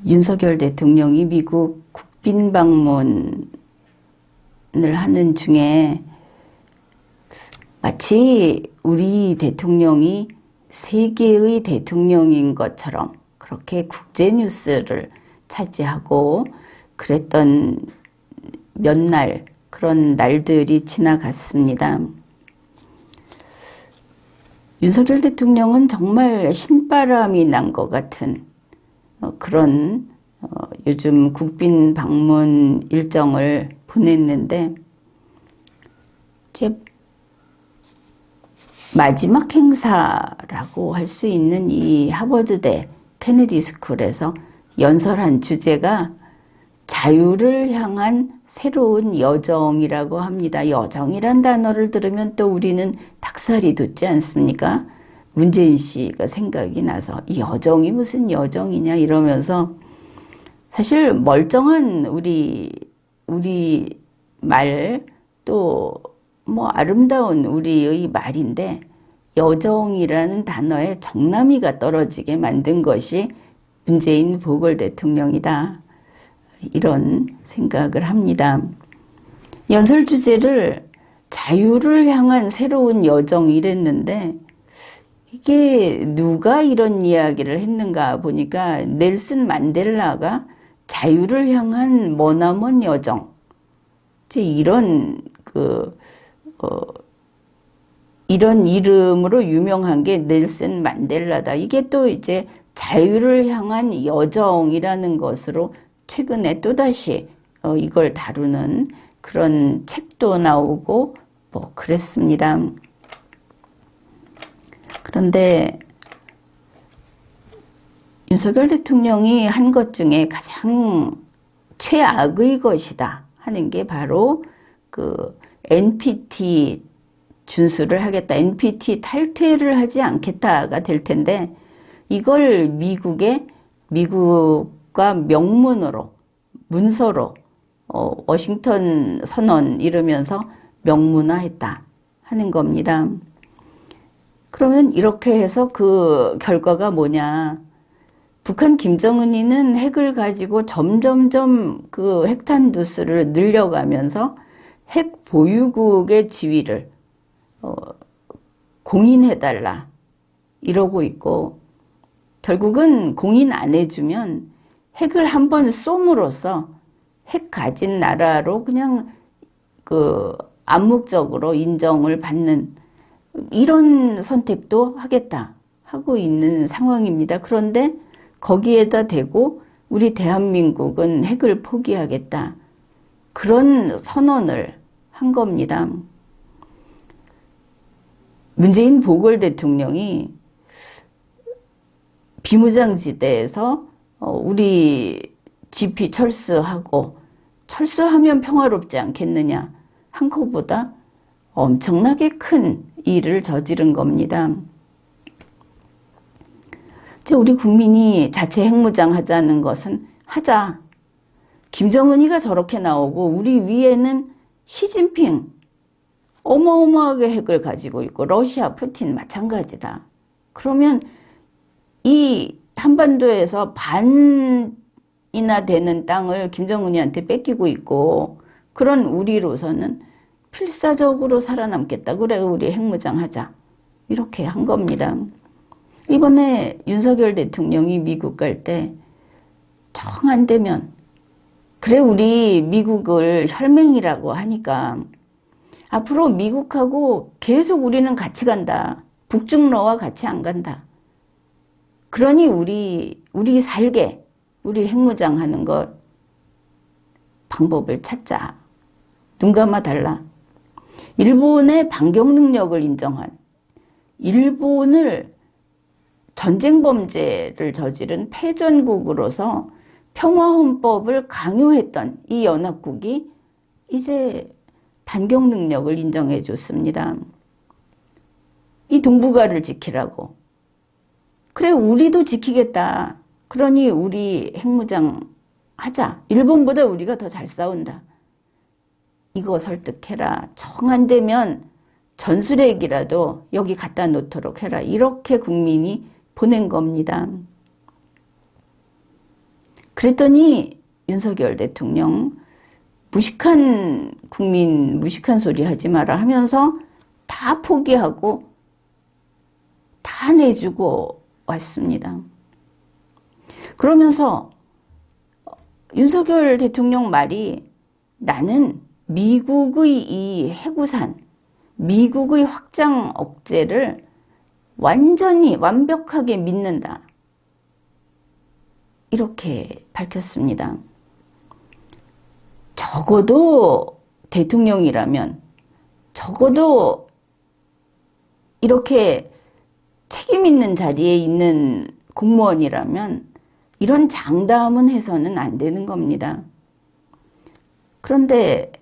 윤석열 대통령이 미국 국빈 방문을 하는 중에 마치 우리 대통령이 세계의 대통령인 것처럼 그렇게 국제 뉴스를 차지하고 그랬던 몇 날, 그런 날들이 지나갔습니다. 윤석열 대통령은 정말 신바람이 난 것 같은 그런 요즘 국빈 방문 일정을 보냈는데, 이제 마지막 행사라고 할 수 있는 이 하버드대 케네디 스쿨에서 연설한 주제가 자유를 향한 새로운 여정이라고 합니다. 여정이란 단어를 들으면 또 우리는 닭살이 돋지 않습니까? 문재인 씨가 생각이 나서 이 여정이 무슨 여정이냐 이러면서, 사실 멀쩡한 우리 말, 또 뭐 아름다운 우리의 말인데 여정이라는 단어에 정남이가 떨어지게 만든 것이 문재인 보궐 대통령이다, 이런 생각을 합니다. 연설 주제를 자유를 향한 새로운 여정 이랬는데, 이게 누가 이런 이야기를 했는가 보니까 넬슨 만델라가 자유를 향한 머나먼 여정, 이제 이런 이름으로 유명한 게 넬슨 만델라다. 이게 또 이제 자유를 향한 여정이라는 것으로 최근에 또다시 이걸 다루는 그런 책도 나오고 뭐 그랬습니다. 그런데 윤석열 대통령이 한 것 중에 가장 최악의 것이다 하는 게 바로 그 NPT 준수를 하겠다, NPT 탈퇴를 하지 않겠다가 될 텐데, 이걸 미국과 명문으로, 문서로 워싱턴 선언 이러면서 명문화했다 하는 겁니다. 그러면 이렇게 해서 그 결과가 뭐냐? 북한 김정은이는 핵을 가지고 점점점 그 핵탄 두수를 늘려가면서 핵 보유국의 지위를 공인해달라 이러고 있고, 결국은 공인 안 해주면 핵을 한번 쏘므로써 핵 가진 나라로 그냥 그 암묵적으로 인정을 받는 이런 선택도 하겠다 하고 있는 상황입니다. 그런데 거기에다 대고 우리 대한민국은 핵을 포기하겠다, 그런 선언을 한 겁니다. 문재인 보궐 대통령이 비무장지대에서 우리 GP 철수하면 평화롭지 않겠느냐 한 것보다 엄청나게 큰 일을 저지른 겁니다. 우리 국민이 자체 핵무장 하자는 것은 하자. 김정은이가 저렇게 나오고 우리 위에는 시진핑 어마어마하게 핵을 가지고 있고 러시아 푸틴 마찬가지다. 그러면 이 한반도에서 반이나 되는 땅을 김정은이한테 뺏기고 있고, 그런 우리로서는 필사적으로 살아남겠다. 그래, 우리 핵무장 하자. 이렇게 한 겁니다. 이번에 윤석열 대통령이 미국 갈 때 정 안 되면, 그래 우리 미국을 혈맹이라고 하니까 앞으로 미국하고 계속 우리는 같이 간다. 북중러와 같이 안 간다. 그러니 우리 살게, 우리 핵무장 하는 것 방법을 찾자. 눈 감아 달라. 일본의 반격 능력을 인정한, 일본을 전쟁 범죄를 저지른 패전국으로서 평화헌법을 강요했던 이 연합국이 이제 반격 능력을 인정해 줬습니다. 이 동북아를 지키라고. 그래, 우리도 지키겠다. 그러니 우리 핵무장 하자. 일본보다 우리가 더 잘 싸운다. 이거 설득해라. 정 안 되면 전술핵이라도 여기 갖다 놓도록 해라. 이렇게 국민이 보낸 겁니다. 그랬더니 윤석열 대통령 무식한 국민 무식한 소리 하지 마라 하면서 다 포기하고 다 내주고 왔습니다. 그러면서 윤석열 대통령 말이 나는 미국의 이 해구산, 미국의 확장 억제를 완전히 완벽하게 믿는다. 이렇게 밝혔습니다. 적어도 대통령이라면, 적어도 이렇게 책임 있는 자리에 있는 공무원이라면 이런 장담은 해서는 안 되는 겁니다. 그런데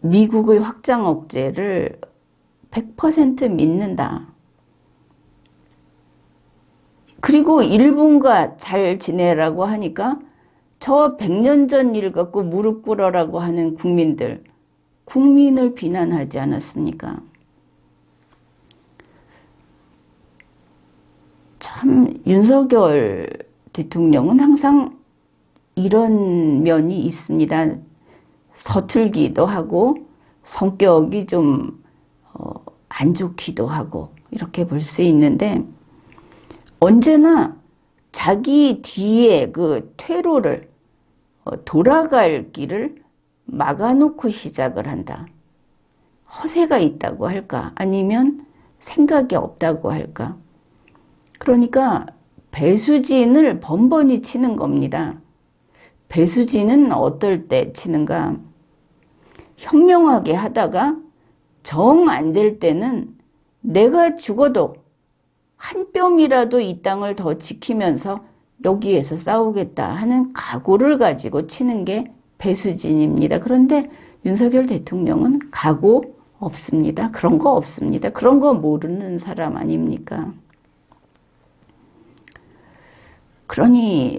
미국의 확장 억제를 100% 믿는다. 그리고 일본과 잘 지내라고 하니까 저 100년 전 일 갖고 무릎 꿇어라고 하는 국민을 비난하지 않았습니까? 참 윤석열 대통령은 항상 이런 면이 있습니다. 서툴기도 하고 성격이 좀 안 좋기도 하고 이렇게 볼 수 있는데 언제나 자기 뒤에 그 퇴로를 돌아갈 길을 막아놓고 시작을 한다. 허세가 있다고 할까? 아니면 생각이 없다고 할까? 그러니까 배수진을 번번이 치는 겁니다. 배수진은 어떨 때 치는가? 현명하게 하다가 정 안 될 때는 내가 죽어도 한 뼘이라도 이 땅을 더 지키면서 여기에서 싸우겠다 하는 각오를 가지고 치는 게 배수진입니다. 그런데 윤석열 대통령은 각오 없습니다. 그런 거 없습니다. 그런 거 모르는 사람 아닙니까? 그러니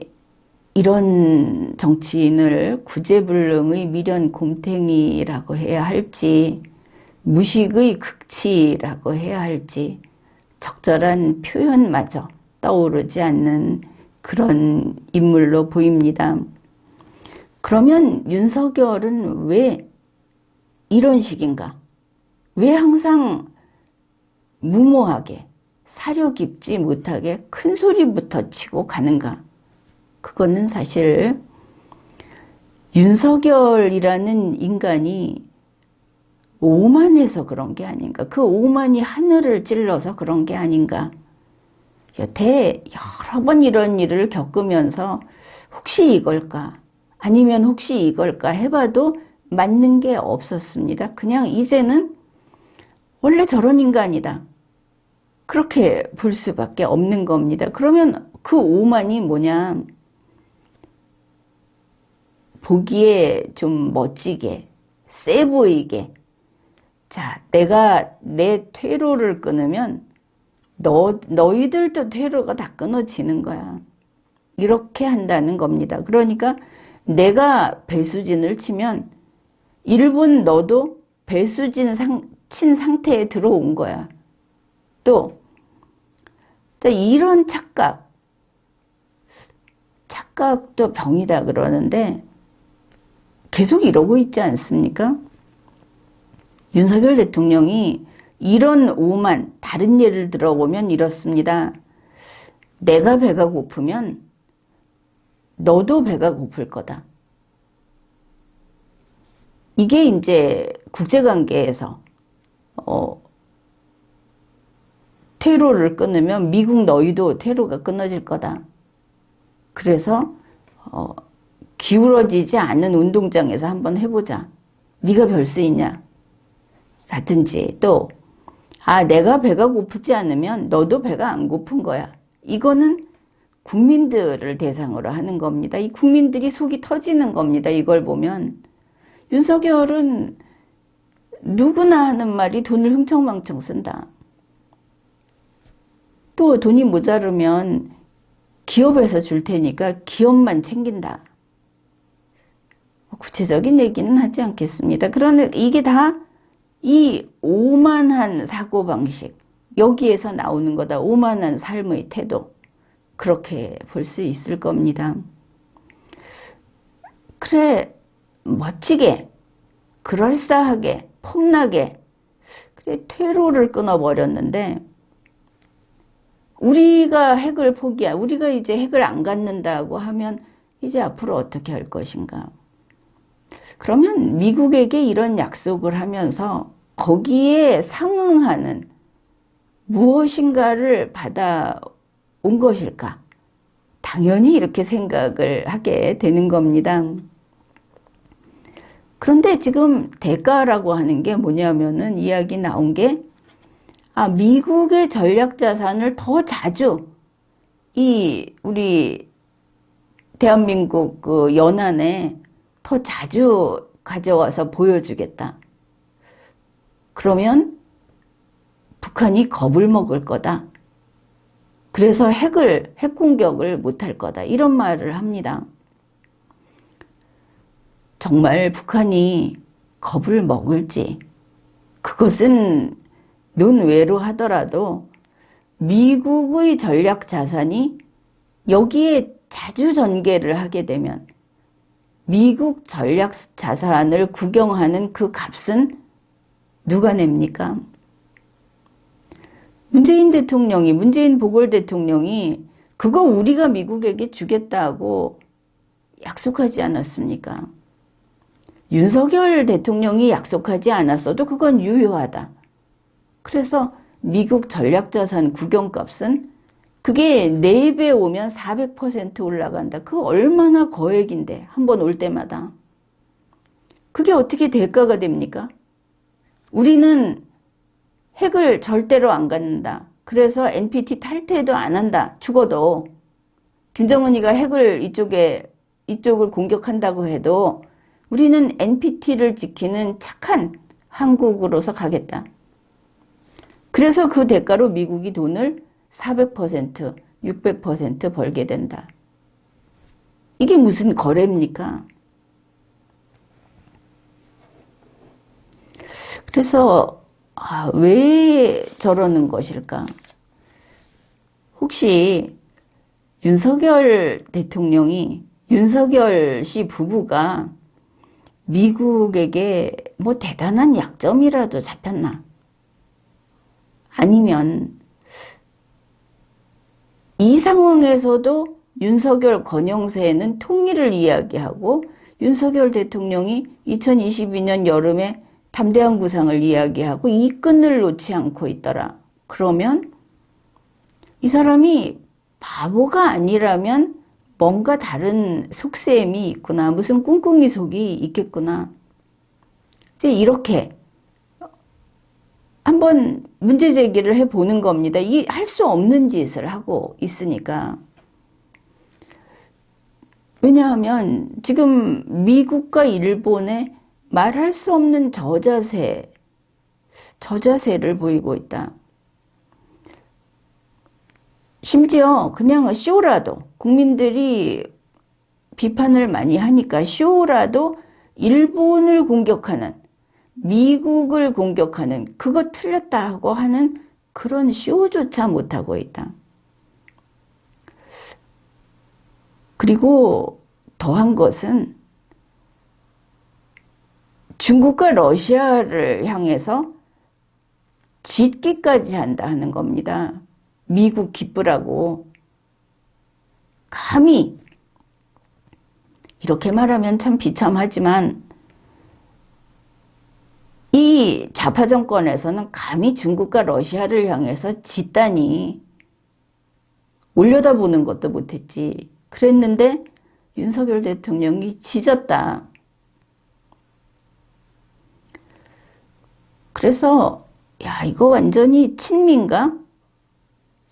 이런 정치인을 구제불능의 미련 곰탱이라고 해야 할지 무식의 극치라고 해야 할지 적절한 표현마저 떠오르지 않는 그런 인물로 보입니다. 그러면 윤석열은 왜 이런 식인가? 왜 항상 무모하게 사려 깊지 못하게 큰 소리부터 치고 가는가? 그거는 사실 윤석열이라는 인간이 오만해서 그런 게 아닌가. 그 오만이 하늘을 찔러서 그런 게 아닌가. 여태 여러 번 이런 일을 겪으면서 혹시 이걸까? 아니면 혹시 이걸까 해봐도 맞는 게 없었습니다. 그냥 이제는 원래 저런 인간이다. 그렇게 볼 수밖에 없는 겁니다. 그러면 그 오만이 뭐냐? 보기에 좀 멋지게, 세 보이게. 자, 내가 내 퇴로를 끊으면 너희들도 퇴로가 다 끊어지는 거야. 이렇게 한다는 겁니다. 그러니까 내가 배수진을 치면 일본 너도 배수진 친 상태에 들어온 거야. 또 자, 이런 착각도 병이다 그러는데 계속 이러고 있지 않습니까? 윤석열 대통령이 이런 오만, 다른 예를 들어보면 이렇습니다. 내가 배가 고프면 너도 배가 고플 거다. 이게 이제 국제관계에서 퇴로를 끊으면 미국 너희도 퇴로가 끊어질 거다. 그래서 기울어지지 않는 운동장에서 한번 해보자. 네가 별 수 있냐? 라든지 또 내가 배가 고프지 않으면 너도 배가 안 고픈 거야. 이거는 국민들을 대상으로 하는 겁니다. 이 국민들이 속이 터지는 겁니다. 이걸 보면 윤석열은 누구나 하는 말이 돈을 흥청망청 쓴다. 또 돈이 모자르면 기업에서 줄 테니까 기업만 챙긴다. 구체적인 얘기는 하지 않겠습니다. 그러나 이게 다 이 오만한 사고방식, 여기에서 나오는 거다. 오만한 삶의 태도. 그렇게 볼 수 있을 겁니다. 그래, 멋지게, 그럴싸하게, 폼나게, 그래, 퇴로를 끊어버렸는데, 우리가 우리가 이제 핵을 안 갖는다고 하면, 이제 앞으로 어떻게 할 것인가? 그러면 미국에게 이런 약속을 하면서 거기에 상응하는 무엇인가를 받아온 것일까? 당연히 이렇게 생각을 하게 되는 겁니다. 그런데 지금 대가라고 하는 게 뭐냐면은 이야기 나온 게, 미국의 전략 자산을 더 자주 우리 대한민국 그 연안에 더 자주 가져와서 보여주겠다. 그러면 북한이 겁을 먹을 거다. 그래서 핵 공격을 못할 거다. 이런 말을 합니다. 정말 북한이 겁을 먹을지, 그것은 논외로 하더라도 미국의 전략 자산이 여기에 자주 전개를 하게 되면 미국 전략 자산을 구경하는 그 값은 누가 냅니까? 문재인 보궐 대통령이 그거 우리가 미국에게 주겠다고 약속하지 않았습니까? 윤석열 대통령이 약속하지 않았어도 그건 유효하다. 그래서 미국 전략자산 구경값은 그게 4배 오면 400% 올라간다. 그 얼마나 거액인데, 한 번 올 때마다. 그게 어떻게 대가가 됩니까? 우리는 핵을 절대로 안 갖는다. 그래서 NPT 탈퇴도 안 한다. 죽어도. 김정은이가 이쪽을 공격한다고 해도 우리는 NPT를 지키는 착한 한국으로서 가겠다. 그래서 그 대가로 미국이 돈을 400%, 600% 벌게 된다. 이게 무슨 거래입니까? 그래서 왜 저러는 것일까? 혹시 윤석열 씨 부부가 미국에게 뭐 대단한 약점이라도 잡혔나? 아니면 이 상황에서도 윤석열 권영세는 통일을 이야기하고 윤석열 대통령이 2022년 여름에 담대한 구상을 이야기하고 이 끈을 놓지 않고 있더라. 그러면 이 사람이 바보가 아니라면 뭔가 다른 속셈이 있구나. 무슨 꿍꿍이 속이 있겠구나. 이제 이렇게 한번 문제 제기를 해보는 겁니다. 이 할 수 없는 짓을 하고 있으니까. 왜냐하면 지금 미국과 일본의 말할 수 없는 저자세를 보이고 있다. 심지어 그냥 쇼라도, 국민들이 비판을 많이 하니까 쇼라도 일본을 공격하는, 미국을 공격하는, 그거 틀렸다고 하는 그런 쇼조차 못하고 있다. 그리고 더한 것은 중국과 러시아를 향해서 짓기까지 한다 하는 겁니다. 미국 기쁘라고. 감히, 이렇게 말하면 참 비참하지만 이 좌파 정권에서는 감히 중국과 러시아를 향해서 짓다니, 올려다보는 것도 못했지. 그랬는데 윤석열 대통령이 지졌다. 그래서 이거 완전히 친미인가?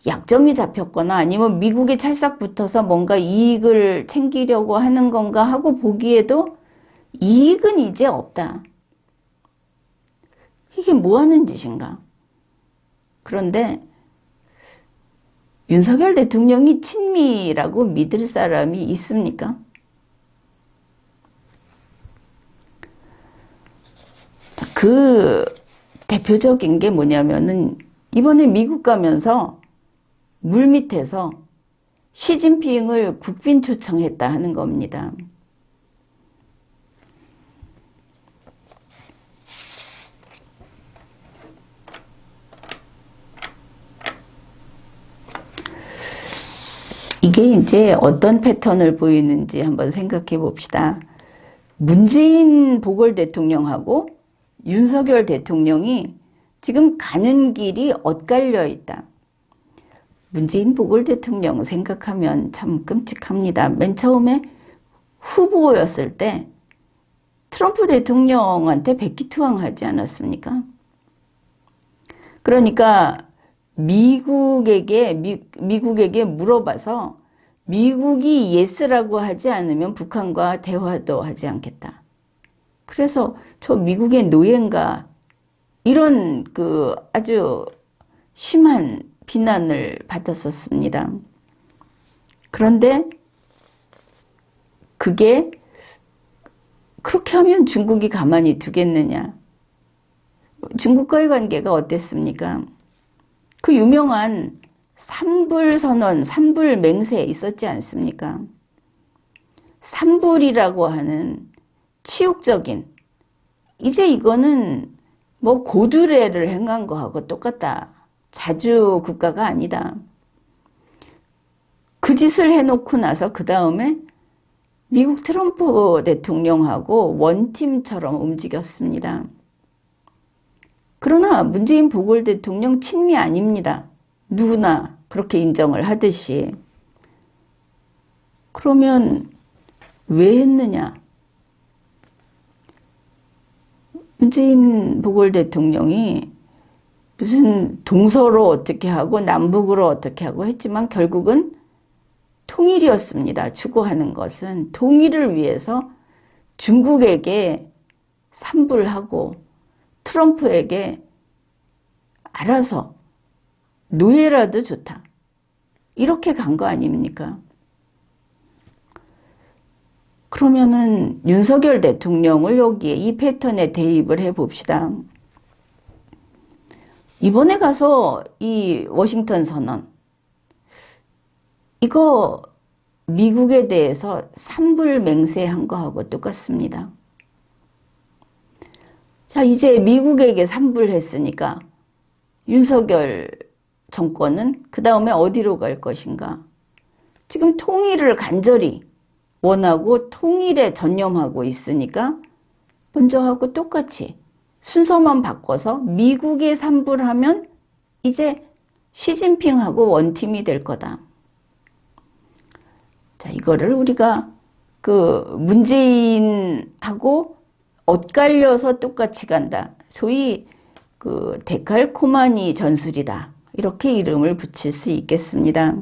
약점이 잡혔거나 아니면 미국에 찰싹 붙어서 뭔가 이익을 챙기려고 하는 건가 하고 보기에도 이익은 이제 없다. 이게 뭐 하는 짓인가? 그런데 윤석열 대통령이 친미라고 믿을 사람이 있습니까? 그 대표적인 게 뭐냐면은 이번에 미국 가면서 물밑에서 시진핑을 국빈 초청했다 하는 겁니다. 이게 이제 어떤 패턴을 보이는지 한번 생각해 봅시다. 문재인 보궐 대통령하고 윤석열 대통령이 지금 가는 길이 엇갈려 있다. 문재인 보궐 대통령 생각하면 참 끔찍합니다. 맨 처음에 후보였을 때 트럼프 대통령한테 백기투항하지 않았습니까? 그러니까 미국에게 물어봐서 미국이 예스라고 하지 않으면 북한과 대화도 하지 않겠다. 그래서 저 미국의 노예인가 이런 그 아주 심한 비난을 받았었습니다. 그런데 그게 그렇게 하면 중국이 가만히 두겠느냐? 중국과의 관계가 어땠습니까? 그 유명한 삼불선언, 삼불맹세 있었지 않습니까? 삼불이라고 하는 치욕적인, 이제 이거는 뭐 고두례를 행한 거하고 똑같다. 자주 국가가 아니다. 그 짓을 해놓고 나서 그 다음에 미국 트럼프 대통령하고 원팀처럼 움직였습니다. 그러나 문재인 보궐 대통령 친미 아닙니다. 누구나 그렇게 인정을 하듯이. 그러면 왜 했느냐? 문재인 보궐 대통령이 무슨 동서로 어떻게 하고 남북으로 어떻게 하고 했지만 결국은 통일이었습니다. 추구하는 것은 통일을 위해서 중국에게 삼불하고 트럼프에게 알아서 노예라도 좋다. 이렇게 간 거 아닙니까? 그러면은 윤석열 대통령을 여기에 이 패턴에 대입을 해 봅시다. 이번에 가서 이 워싱턴 선언, 이거 미국에 대해서 삼불맹세한 거하고 똑같습니다. 자, 이제 미국에게 삼불했으니까 윤석열 정권은 그 다음에 어디로 갈 것인가? 지금 통일을 간절히 원하고 통일에 전념하고 있으니까 먼저 하고 똑같이 순서만 바꿔서 미국에 삼불하면 이제 시진핑하고 원팀이 될 거다. 자, 이거를 우리가 그 문재인하고 엇갈려서 똑같이 간다. 소위 그 데칼코마니 전술이다. 이렇게 이름을 붙일 수 있겠습니다.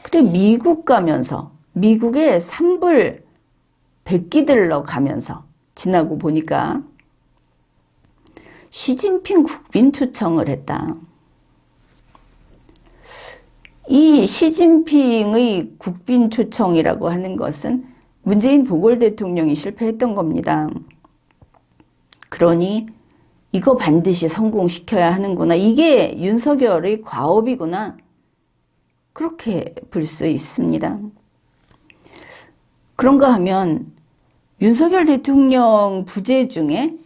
그래, 미국 가면서 미국의 삼불 백기들러 가면서 지나고 보니까 시진핑 국빈 초청을 했다. 이 시진핑의 국빈 초청이라고 하는 것은 문재인 보궐 대통령이 실패했던 겁니다. 그러니 이거 반드시 성공시켜야 하는구나. 이게 윤석열의 과업이구나. 그렇게 볼 수 있습니다. 그런가 하면 윤석열 대통령 부재 중에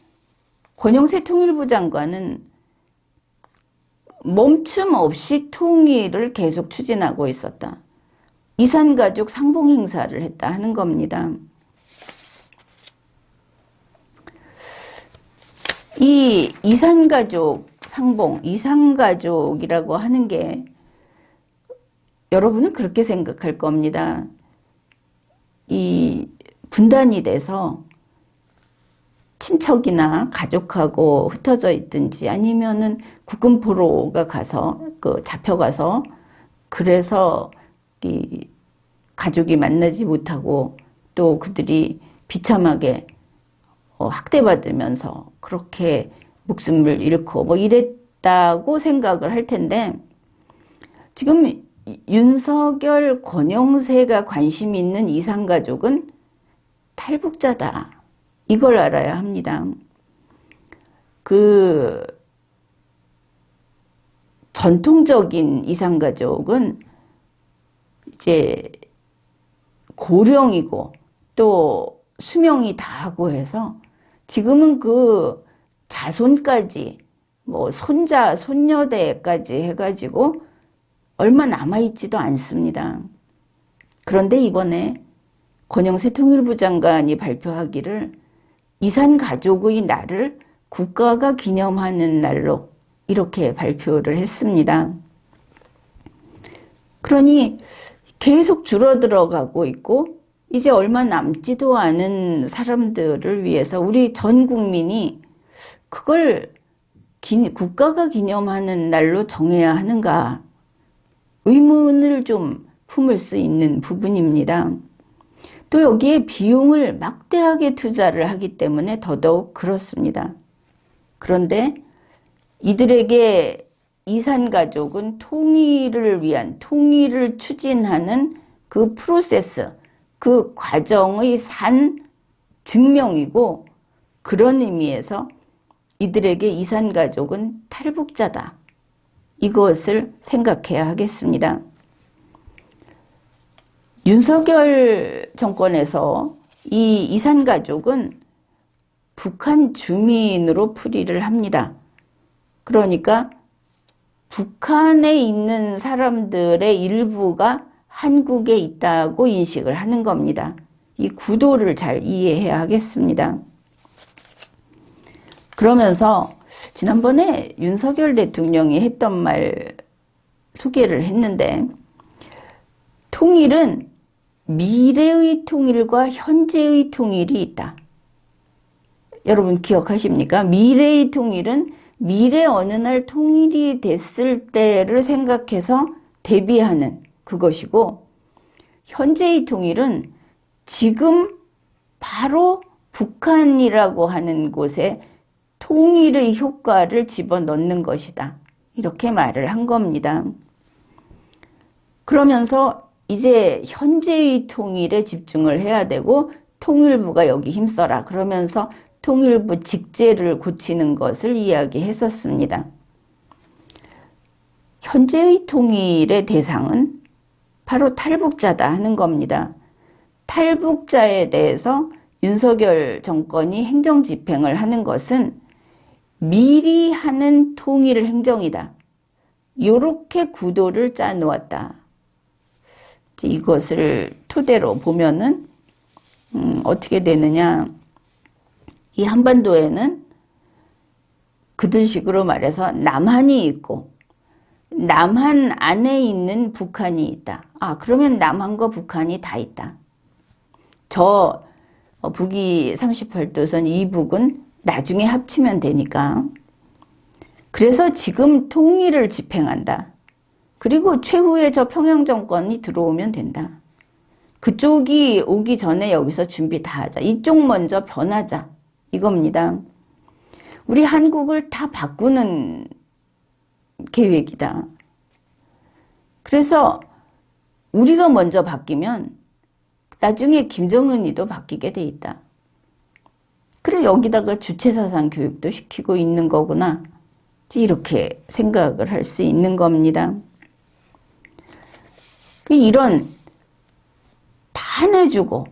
권영세 통일부 장관은 멈춤 없이 통일을 계속 추진하고 있었다. 이산가족 상봉 행사를 했다 하는 겁니다. 이 이산가족 상봉, 이산가족이라고 하는 게 여러분은 그렇게 생각할 겁니다. 이 분단이 돼서 친척이나 가족하고 흩어져 있든지 아니면은 국군포로가 가서 잡혀가서 그래서 이 가족이 만나지 못하고 또 그들이 비참하게 학대받으면서 그렇게 목숨을 잃고 뭐 이랬다고 생각을 할 텐데 지금 윤석열, 권영세가 관심 있는 이산가족은 탈북자다. 이걸 알아야 합니다. 그 전통적인 이산가족은 이제 고령이고 또 수명이 다하고 해서 지금은 그 자손까지 뭐 손자, 손녀대까지 해가지고 얼마 남아있지도 않습니다. 그런데 이번에 권영세 통일부 장관이 발표하기를 이산가족의 날을 국가가 기념하는 날로 이렇게 발표를 했습니다. 그러니 계속 줄어들어가고 있고 이제 얼마 남지도 않은 사람들을 위해서 우리 전 국민이 그걸 국가가 기념하는 날로 정해야 하는가 의문을 좀 품을 수 있는 부분입니다. 또 여기에 비용을 막대하게 투자를 하기 때문에 더더욱 그렇습니다. 그런데 이들에게 이산가족은 통일을 위한 통일을 추진하는 그 프로세스, 그 과정의 산 증명이고 그런 의미에서 이들에게 이산가족은 탈북자다. 이것을 생각해야 하겠습니다. 윤석열 정권에서 이 이산가족은 북한 주민으로 풀이를 합니다. 그러니까 북한에 있는 사람들의 일부가 한국에 있다고 인식을 하는 겁니다. 이 구도를 잘 이해해야 하겠습니다. 그러면서 지난번에 윤석열 대통령이 했던 말 소개를 했는데 통일은 미래의 통일과 현재의 통일이 있다. 여러분 기억하십니까? 미래의 통일은 미래 어느 날 통일이 됐을 때를 생각해서 대비하는 그것이고 현재의 통일은 지금 바로 북한이라고 하는 곳에 통일의 효과를 집어넣는 것이다. 이렇게 말을 한 겁니다. 그러면서 이제 현재의 통일에 집중을 해야 되고 통일부가 여기 힘써라. 그러면서 통일부 직제를 고치는 것을 이야기했었습니다. 현재의 통일의 대상은 바로 탈북자다 하는 겁니다. 탈북자에 대해서 윤석열 정권이 행정 집행을 하는 것은 미리 하는 통일 행정이다. 이렇게 구도를 짜놓았다. 이것을 토대로 보면은 어떻게 되느냐. 이 한반도에는 그들식으로 말해서 남한이 있고 남한 안에 있는 북한이 있다. 아, 그러면 남한과 북한이 다 있다. 저 북위 38도선 이북은 나중에 합치면 되니까. 그래서 지금 통일을 집행한다. 그리고 최후에 저 평양 정권이 들어오면 된다. 그쪽이 오기 전에 여기서 준비 다 하자. 이쪽 먼저 변하자. 이겁니다. 우리 한국을 다 바꾸는 계획이다. 그래서 우리가 먼저 바뀌면 나중에 김정은이도 바뀌게 돼 있다. 그래 여기다가 주체사상 교육도 시키고 있는 거구나. 이렇게 생각을 할 수 있는 겁니다. 이런 다 내주고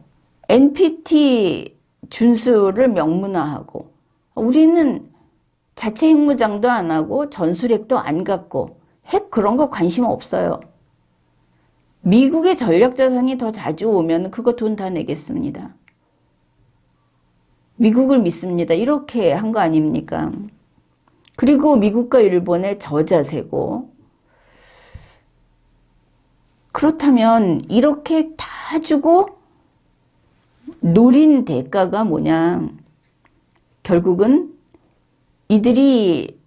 NPT 준수를 명문화하고 우리는 자체 핵무장도 안 하고 전술핵도 안 갖고 핵 그런 거 관심 없어요. 미국의 전략자산이 더 자주 오면 그거 돈 다 내겠습니다. 미국을 믿습니다. 이렇게 한 거 아닙니까? 그리고 미국과 일본의 저자세고 그렇다면 이렇게 다 주고 노린 대가가 뭐냐. 결국은 이들이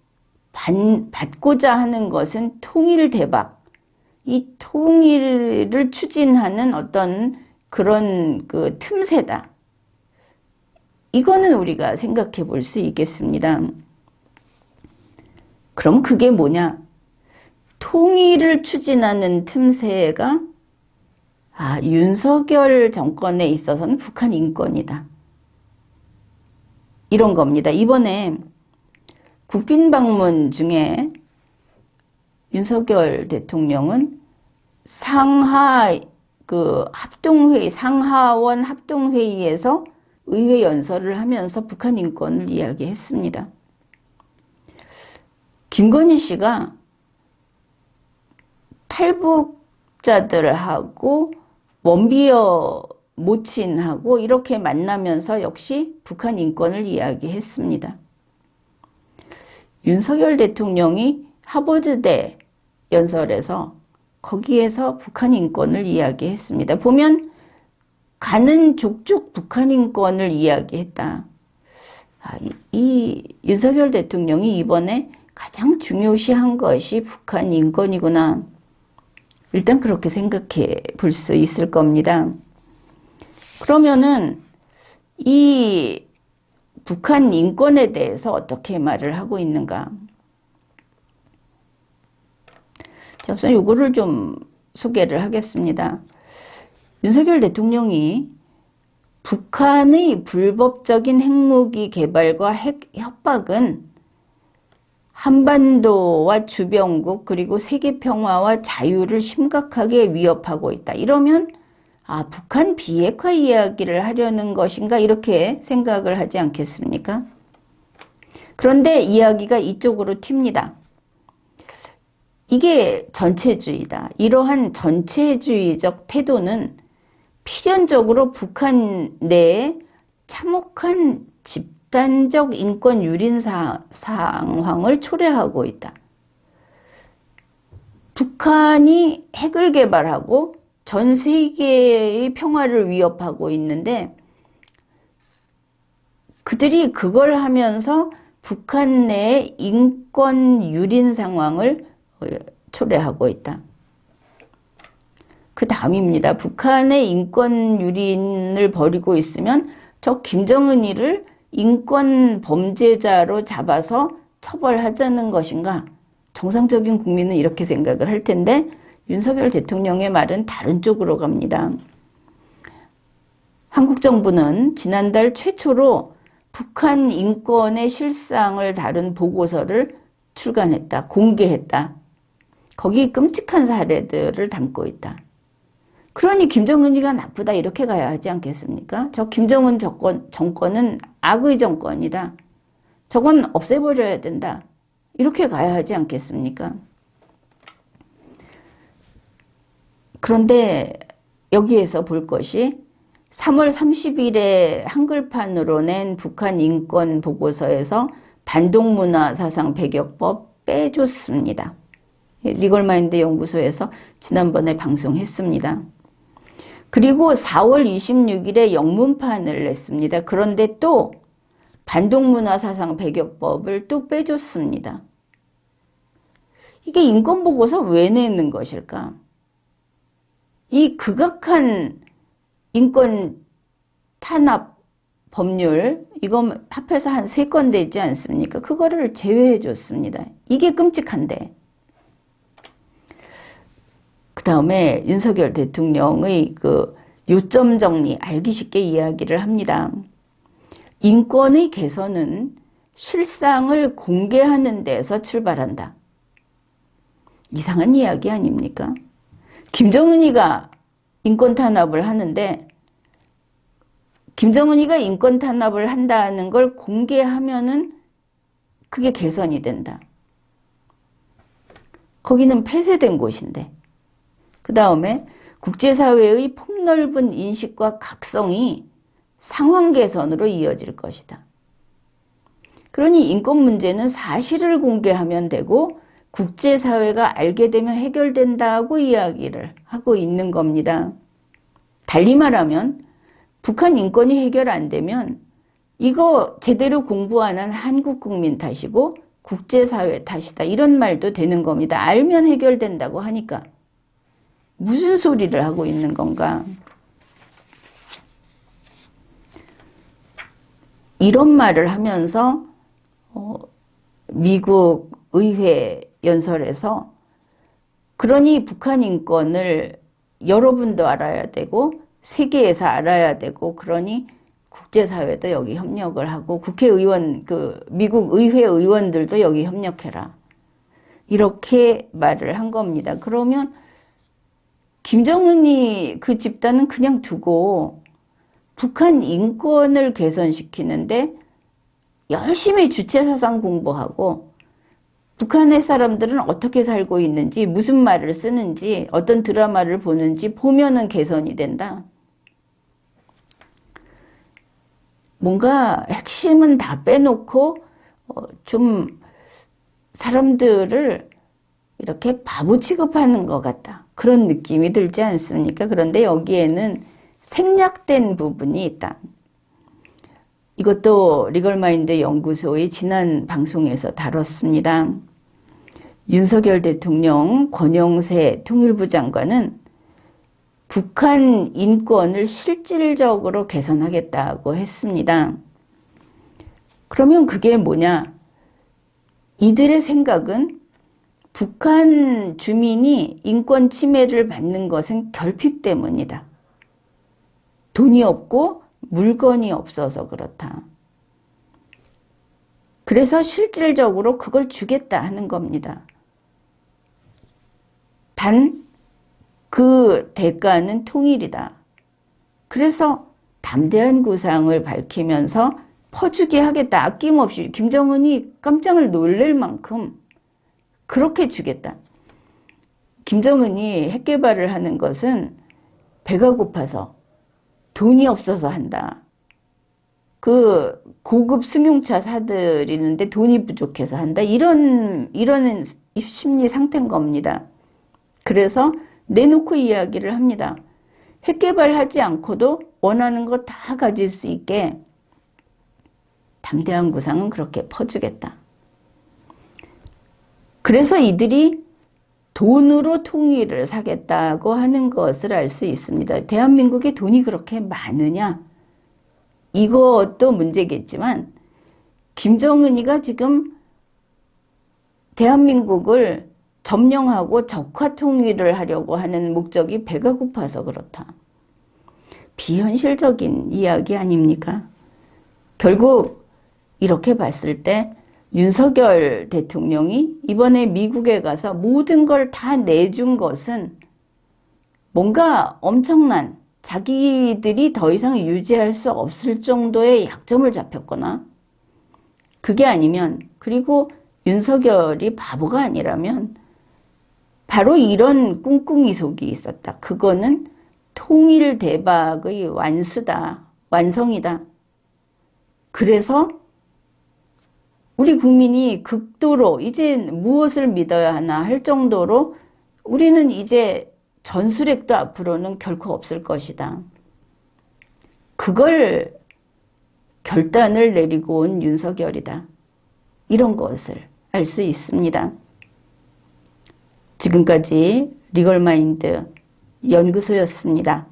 받고자 하는 것은 통일 대박. 이 통일을 추진하는 어떤 그런 그 틈새다. 이거는 우리가 생각해 볼 수 있겠습니다. 그럼 그게 뭐냐? 통일을 추진하는 틈새가 윤석열 정권에 있어서는 북한 인권이다. 이런 겁니다. 이번에 국빈 방문 중에 윤석열 대통령은 상하원 합동회의에서 의회 연설을 하면서 북한 인권을 이야기했습니다. 김건희 씨가 탈북자들하고 원비어 모친하고 이렇게 만나면서 역시 북한 인권을 이야기했습니다. 윤석열 대통령이 하버드대 연설에서 거기에서 북한 인권을 이야기했습니다. 보면 가는 족족 북한 인권을 이야기했다. 이 윤석열 대통령이 이번에 가장 중요시한 것이 북한 인권이구나. 일단 그렇게 생각해 볼 수 있을 겁니다. 그러면은 이 북한 인권에 대해서 어떻게 말을 하고 있는가? 자, 우선 요거를 좀 소개를 하겠습니다. 윤석열 대통령이 북한의 불법적인 핵무기 개발과 핵 협박은 한반도와 주변국 그리고 세계 평화와 자유를 심각하게 위협하고 있다. 이러면 북한 비핵화 이야기를 하려는 것인가 이렇게 생각을 하지 않겠습니까? 그런데 이야기가 이쪽으로 튑니다. 이게 전체주의다. 이러한 전체주의적 태도는 필연적으로 북한 내에 참혹한 집단적 인권 유린 상황을 초래하고 있다. 북한이 핵을 개발하고 전 세계의 평화를 위협하고 있는데 그들이 그걸 하면서 북한 내의 인권 유린 상황을 초래하고 있다. 그 다음입니다. 북한의 인권 유린을 벌이고 있으면 저 김정은이를 인권 범죄자로 잡아서 처벌하자는 것인가? 정상적인 국민은 이렇게 생각을 할 텐데 윤석열 대통령의 말은 다른 쪽으로 갑니다. 한국 정부는 지난달 최초로 북한 인권의 실상을 다룬 보고서를 출간했다, 공개했다. 거기 끔찍한 사례들을 담고 있다. 그러니 김정은이가 나쁘다 이렇게 가야 하지 않겠습니까? 저 김정은 정권은 악의 정권이다. 저건 없애버려야 된다. 이렇게 가야 하지 않겠습니까? 그런데 여기에서 볼 것이 3월 30일에 한글판으로 낸 북한 인권 보고서에서 반동문화 사상 배격법 빼줬습니다. 리걸마인드 연구소에서 지난번에 방송했습니다. 그리고 4월 26일에 영문판을 냈습니다. 그런데 또 반동문화 사상 배격법을 또 빼줬습니다. 이게 인권보고서 왜 내는 것일까? 이 극악한 인권 탄압 법률, 이거 합해서 한 3건 되지 않습니까? 그거를 제외해 줬습니다. 이게 끔찍한데. 그 다음에 윤석열 대통령의 그 요점 정리, 알기 쉽게 이야기를 합니다. 인권의 개선은 실상을 공개하는 데서 출발한다. 이상한 이야기 아닙니까? 김정은이가 인권 탄압을 하는데 김정은이가 인권 탄압을 한다는 걸 공개하면은 그게 개선이 된다. 거기는 폐쇄된 곳인데. 그 다음에 국제사회의 폭넓은 인식과 각성이 상황 개선으로 이어질 것이다. 그러니 인권 문제는 사실을 공개하면 되고 국제사회가 알게 되면 해결된다고 이야기를 하고 있는 겁니다. 달리 말하면 북한 인권이 해결 안 되면 이거 제대로 공부 안 한 한국 국민 탓이고 국제사회 탓이다. 이런 말도 되는 겁니다. 알면 해결된다고 하니까. 무슨 소리를 하고 있는 건가? 이런 말을 하면서 미국 의회 연설에서 그러니 북한 인권을 여러분도 알아야 되고 세계에서 알아야 되고 그러니 국제사회도 여기 협력을 하고 국회의원 미국 의회 의원들도 여기 협력해라. 이렇게 말을 한 겁니다. 그러면 김정은이 그 집단은 그냥 두고 북한 인권을 개선시키는데 열심히 주체사상 공부하고 북한의 사람들은 어떻게 살고 있는지, 무슨 말을 쓰는지, 어떤 드라마를 보는지 보면은 개선이 된다. 뭔가 핵심은 다 빼놓고 좀 사람들을 이렇게 바보 취급하는 것 같다. 그런 느낌이 들지 않습니까? 그런데 여기에는 생략된 부분이 있다. 이것도 리걸마인드 연구소의 지난 방송에서 다뤘습니다. 윤석열 대통령, 권영세 통일부 장관은 북한 인권을 실질적으로 개선하겠다고 했습니다. 그러면 그게 뭐냐? 이들의 생각은 북한 주민이 인권 침해를 받는 것은 결핍 때문이다. 돈이 없고 물건이 없어서 그렇다. 그래서 실질적으로 그걸 주겠다 하는 겁니다. 단 그 대가는 통일이다. 그래서 담대한 구상을 밝히면서 퍼주기 하겠다. 아낌없이 김정은이 깜짝을 놀랄 만큼 그렇게 주겠다. 김정은이 핵 개발을 하는 것은 배가 고파서 돈이 없어서 한다. 그 고급 승용차 사들이는데 돈이 부족해서 한다. 이런 심리 상태인 겁니다. 그래서 내놓고 이야기를 합니다. 핵 개발하지 않고도 원하는 거 다 가질 수 있게 담대한 구상은 그렇게 퍼주겠다. 그래서 이들이 돈으로 통일을 사겠다고 하는 것을 알 수 있습니다. 대한민국에 돈이 그렇게 많으냐? 이것도 문제겠지만 김정은이가 지금 대한민국을 점령하고 적화 통일을 하려고 하는 목적이 배가 고파서 그렇다. 비현실적인 이야기 아닙니까? 결국 이렇게 봤을 때 윤석열 대통령이 이번에 미국에 가서 모든 걸 다 내준 것은 뭔가 엄청난 자기들이 더 이상 유지할 수 없을 정도의 약점을 잡혔거나 그게 아니면 그리고 윤석열이 바보가 아니라면 바로 이런 꿍꿍이 속이 있었다. 그거는 통일 대박의 완수다. 완성이다. 그래서 우리 국민이 극도로 이제 무엇을 믿어야 하나 할 정도로 우리는 이제 전술핵도 앞으로는 결코 없을 것이다. 그걸 결단을 내리고 온 윤석열이다. 이런 것을 알 수 있습니다. 지금까지 리걸마인드 연구소였습니다.